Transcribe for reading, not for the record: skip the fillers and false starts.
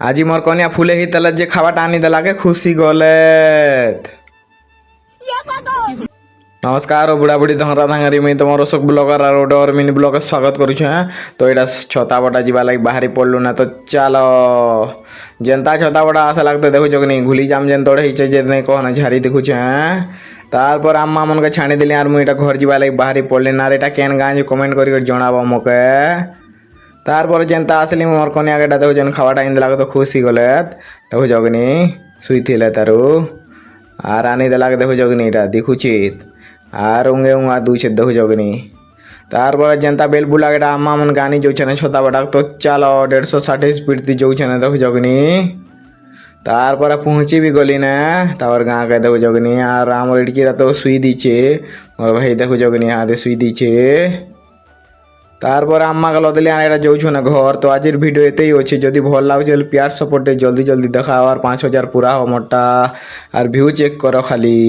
আজি মোর কনিয়া ফুলে হি তেলে যে খাবারটা আনি দেলাকে খুশি গলে। নমস্কার ও বুড়া বুড়ি ধরা ধাঙ্গারি মুই তোমার অশোক ব্লগার আর ওডর মিনি ব্লগে স্বাগত করুছ। তো এটা ছতা বটা যা লাগি বাহারি পড়লু না, তো চাল যেনতা ছতা বটা আসা লাগতো দেখুছ কি ঘুলি জাম যেন তোড়ে হিচে যে নেই কহনা ঝাড়ি দেখুছ। তারপর আম্মা মনকে ছাড়ি দিলি আর মুই এটা ঘর যা লাগি বাহারি পড়লি না। আর এটা কেন গাঁ কমেন্ট করি জনাব মকে। তারপরে যেনতা আসলি মোর কনিয়াকে দেখুছেন খাওয়াটা আনি দেলাকে তো খুশি গলে দেখুছ কি শুইলে তারু আর আনি দেলাকে দেখুছ কি এটা দেখুছিত আর উঙ্গে উঙ্গা দুইছে দেখুছ কি। তারপরে যেনতা বেল বুলাকেটা আম্মা মন গানি যাচ্ছেন ছতা বটা তো চাল 160 স্পিড দিয়ে যাচ্ছেন দেখুছ কি। তারপরে পৌঁছি বি গলি না তারপর গাঁকে দেখুছ কি। আর আমার ইটকিরা তো শুই দিছে মোর ভাই দেখুছ কি হাতে শুই দিছে। তারপরে আম্মা গেল দিলি আর এটা যাচ্ছ না ঘর। তো আজির ভিডিও এতেই হচ্ছে, যদি ভাল লাগছে পিয়ার সপোর্টে জলদি জলদি দেখা আর 5000 পুরা হো মোরটা আর ভিউ চেক করো খালি।